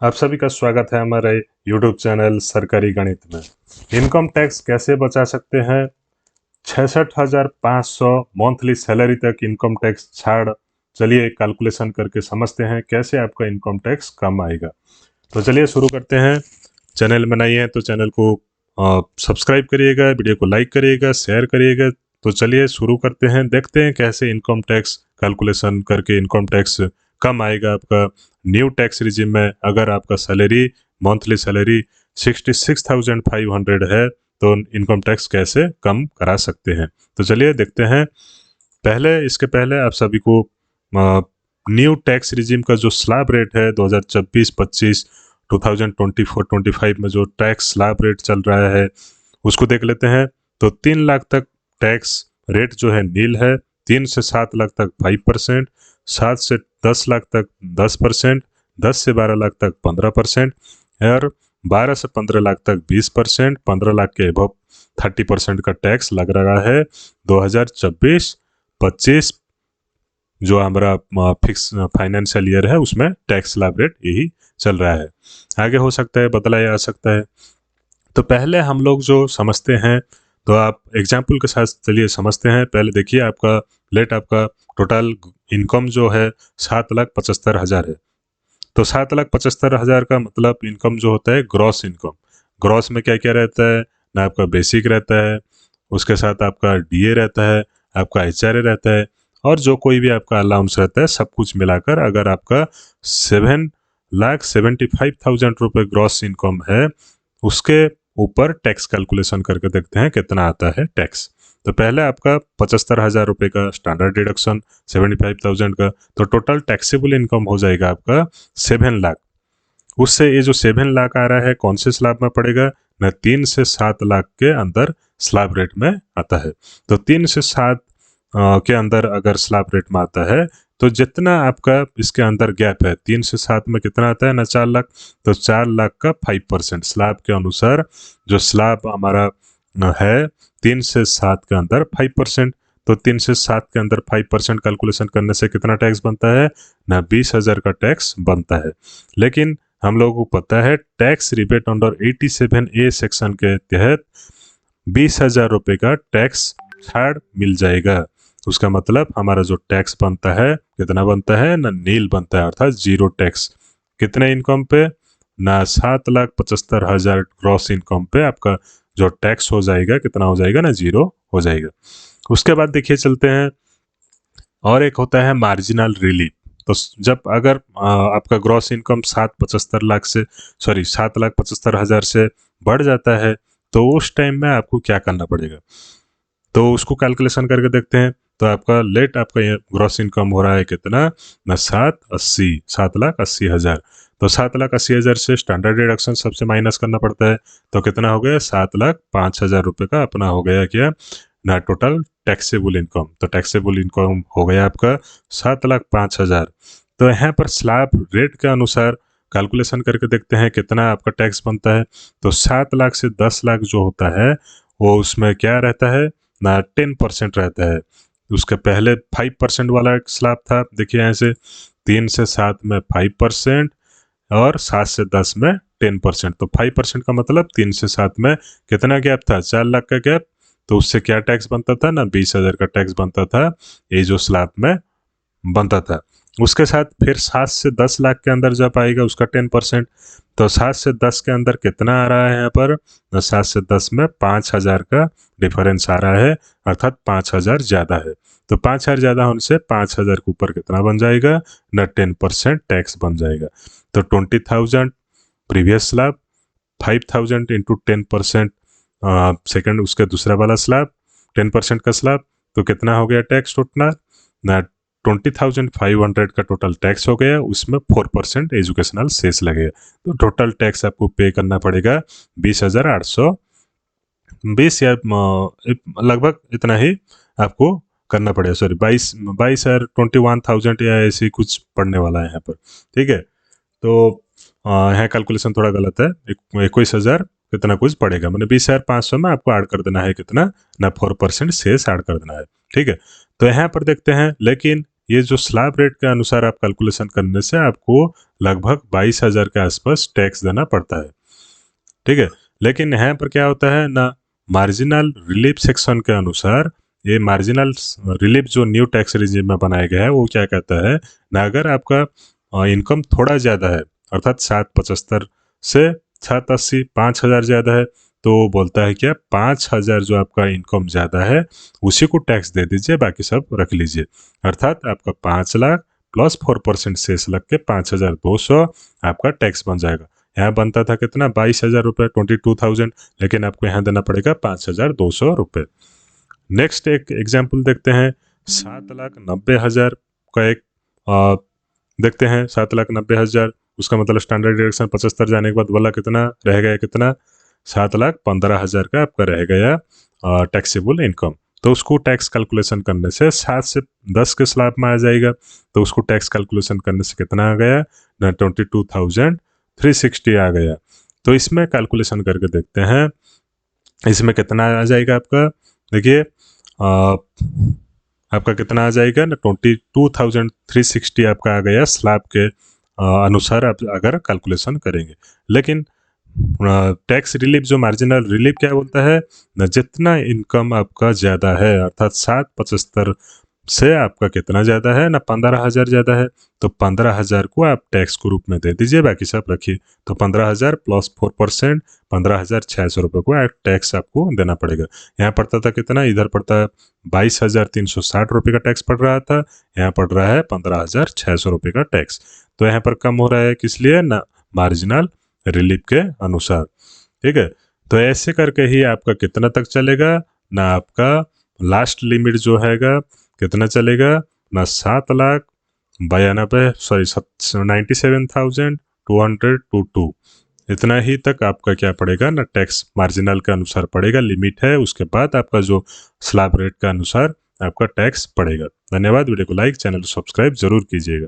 आप सभी का स्वागत है हमारे YouTube चैनल सरकारी गणित में। इनकम टैक्स कैसे बचा सकते हैं? 66,500 मंथली सैलरी तक इनकम टैक्स छाड़। चलिए कैलकुलेशन करके समझते हैं कैसे आपका इनकम टैक्स कम आएगा। तो चलिए शुरू करते हैं। चैनल में नए हैं तो चैनल को सब्सक्राइब करिएगा, वीडियो को लाइक करिएगा, शेयर करिएगा। तो चलिए शुरू करते हैं, देखते हैं कैसे इनकम टैक्स कैलकुलेशन करके इनकम टैक्स कम आएगा आपका न्यू टैक्स रिजिम में। अगर आपका सैलरी मंथली सैलरी 66,500 है तो इनकम टैक्स कैसे कम करा सकते हैं। तो चलिए देखते हैं। इसके पहले आप सभी को न्यू टैक्स रिजिम का जो स्लैब रेट है 2024-25 2024-25 में जो टैक्स स्लैब रेट चल रहा है उसको देख लेते हैं। तो 3 लाख तक टैक्स रेट जो है नील है, 3 से 7 लाख तक 5%, 7 से 10 लाख तक 10%, 10 से 12 लाख तक 15% और 12 से 15 लाख तक 20%, 15 लाख के एबव 30% का टैक्स लग रहा है। 2024-25 जो हमारा फिक्स फाइनेंशियल ईयर है उसमें टैक्स स्लैब रेट यही चल रहा है। आगे हो सकता है बदला जा सकता है। तो पहले हम लोग जो समझते हैं, तो आप एग्जाम्पल के साथ चलिए समझते हैं। पहले देखिए आपका टोटल इनकम जो है 7,75,000 है। तो 7,75,000 का मतलब इनकम जो होता है ग्रॉस इनकम। ग्रॉस में क्या क्या रहता है ना, आपका बेसिक रहता है, उसके साथ आपका डीए रहता है, आपका एचआरए रहता है और जो कोई भी आपका अलाउंस रहता है, सब कुछ मिलाकर अगर आपका 7,75,000 रुपये ग्रॉस इनकम है, उसके ऊपर टैक्स कैलकुलेशन करके देखते हैं कितना आता है टैक्स। तो पहले आपका 75,000 रुपये का स्टैंडर्ड डिडक्शन 75,000 का, तो टोटल टैक्सेबल इनकम हो जाएगा आपका 7 लाख। उससे ये जो 7 लाख आ रहा है कौन से स्लैब में पड़ेगा ना, 3 से 7 लाख के अंदर स्लैब रेट में आता है। तो 3 से 7 के अंदर अगर स्लैब रेट में आता है तो जितना आपका इसके अंदर गैप है, 3 से 7 में कितना आता है ना 4 लाख, तो 4 लाख का 5% स्लैब के अनुसार जो स्लैब हमारा है 3 से 7 के अंदर 5%। तो 3 से 7 के अंदर 5% कैलकुलेशन करने से कितना टैक्स बनता है ना, 20,000 का टैक्स बनता है। लेकिन हम लोगों को पता है tax rebate under 87A section के तहत 20,000 रुपये का टैक्स छाड़ मिल जाएगा। उसका मतलब हमारा जो टैक्स बनता है कितना बनता है ना, नील बनता है, अर्थात जीरो टैक्स। कितने इनकम पे ना, 7,75,000 ग्रॉस इनकम पे आपका जो टैक्स हो जाएगा कितना हो जाएगा ना, जीरो हो जाएगा। उसके बाद देखिए चलते हैं, और एक होता है मार्जिनल रिलीफ। तो जब अगर आपका ग्रॉस इनकम 7,75,000 से बढ़ जाता है तो उस टाइम में आपको क्या करना पड़ेगा, तो उसको कैलकुलेशन करके देखते हैं। तो आपका ग्रॉस इनकम हो रहा है कितना ना, 7,80,000। तो 7,80,000 से स्टैंडर्ड डिडक्शन सबसे माइनस करना पड़ता है। तो कितना हो गया, 7,05,000 रुपये का अपना हो गया क्या ना, टोटल टैक्सेबल इनकम। तो टैक्सेबल इनकम हो गया आपका 7,05,000। तो यहाँ पर स्लैब रेट के अनुसार कैलकुलेशन करके देखते हैं कितना आपका टैक्स बनता है। तो 7 लाख से 10 लाख जो होता है वो उसमें क्या रहता है ना, 10% रहता है। उसके पहले 5% वाला एक स्लैब था, देखिए यहाँ से 3 से 7 में 5% और 7 से 10 में 10%। तो 5% का मतलब 3 से 7 में कितना गैप था, 4 लाख का गैप। तो उससे क्या टैक्स बनता था ना, 20,000 का टैक्स बनता था, ये जो स्लैब में बनता था। उसके साथ फिर 7 से 10 लाख के अंदर जब आएगा उसका 10%। तो 7 से 10 के अंदर कितना आ रहा है यहाँ पर, 7 से 10 में 5,000 का डिफरेंस आ रहा है, अर्थात 5,000 ज़्यादा है। तो 5,000 ज़्यादा होने से 5,000 के ऊपर कितना बन जाएगा ना, 10% टैक्स बन जाएगा। तो 20,000 प्रीवियस स्लैब, 5,000 इंटू 10% सेकेंड उसका दूसरा वाला स्लैब, 10% का स्लैब, तो कितना हो गया टैक्स टोटल ना, 20,500 का टोटल टैक्स हो गया। उसमें 4% एजुकेशनल सेस लगेगा। तो टोटल टैक्स आपको पे करना पड़ेगा 20,820 या लगभग इतना ही आपको करना पड़ेगा। सॉरी 21,000 या ऐसे कुछ पड़ने वाला है यहाँ पर, ठीक है। तो यहाँ कैलकुलेशन थोड़ा गलत है, 21,000 कितना कुछ पड़ेगा, मतलब 20,500 में आपको ऐड कर देना है कितना ना, 4% सेस ऐड कर देना है, ठीक है। तो यहाँ पर देखते हैं, लेकिन ये जो स्लैब रेट के अनुसार आप कैलकुलेशन करने से आपको लगभग 22,000 के आसपास टैक्स देना पड़ता है, ठीक है। लेकिन यहाँ पर क्या होता है ना, मार्जिनल रिलीफ सेक्शन के अनुसार ये मार्जिनल रिलीफ जो न्यू टैक्स रिजीम में बनाया गया है वो क्या कहता है ना, अगर आपका इनकम थोड़ा ज़्यादा है अर्थात 775 से 780 5,000 ज़्यादा है, तो वो बोलता है क्या 5,000 जो आपका इनकम ज़्यादा है उसी को टैक्स दे दीजिए, बाकी सब रख लीजिए। अर्थात आपका 5 लाख प्लस 4% शेष लग के 5,200 आपका टैक्स बन जाएगा। यहाँ बनता था कितना 22,000 रुपये 22,000, लेकिन आपको यहाँ देना पड़ेगा 5,200 रुपये। नेक्स्ट एक एग्जाम्पल देखते हैं 7,90,000 का एक देखते हैं 7,90,000, उसका मतलब स्टैंडर्ड डिडक्शन 75 जाने के बाद वाला कितना रह गया, कितना 7,15,000 का आपका रह गया टैक्सेबल इनकम। तो उसको टैक्स कैलकुलेशन करने से 7 से 10 के स्लैब में आ जाएगा, तो उसको टैक्स कैलकुलेशन करने से कितना आ गया ना 22,360 आ गया। तो इसमें कैलकुलेशन करके देखते हैं इसमें कितना आ जाएगा आपका, देखिए आपका कितना आ जाएगा ना 22,360 आपका आ गया स्लैब के अनुसार आप अगर कैलकुलेशन करेंगे। लेकिन टैक्स रिलीफ जो मार्जिनल रिलीफ क्या बोलता है ना, जितना इनकम आपका ज़्यादा है अर्थात 775 से आपका कितना ज़्यादा है ना 15,000 ज़्यादा है, तो 15,000 को आप टैक्स के रूप में दे दीजिए, बाकी सब रखिए। तो 15,000 प्लस 4% 15,600 रुपये को टैक्स आपको देना पड़ेगा। यहाँ पड़ता था कितना, इधर पड़ता है 22,360 रुपये का टैक्स पड़ रहा था, यहाँ पड़ रहा है 15,600 रुपये का टैक्स। तो यहाँ पर कम हो रहा है किस लिए ना, मार्जिनल रिलीफ के अनुसार, ठीक है। तो ऐसे करके ही आपका कितना तक चलेगा ना, आपका लास्ट लिमिट जो हैगा कितना चलेगा ना 97,202 इतना ही तक आपका क्या पड़ेगा ना टैक्स मार्जिनल के अनुसार पड़ेगा, लिमिट है। उसके बाद आपका जो स्लैब रेट के अनुसार आपका टैक्स पड़ेगा। धन्यवाद। वीडियो को लाइक, चैनल को सब्सक्राइब जरूर कीजिएगा।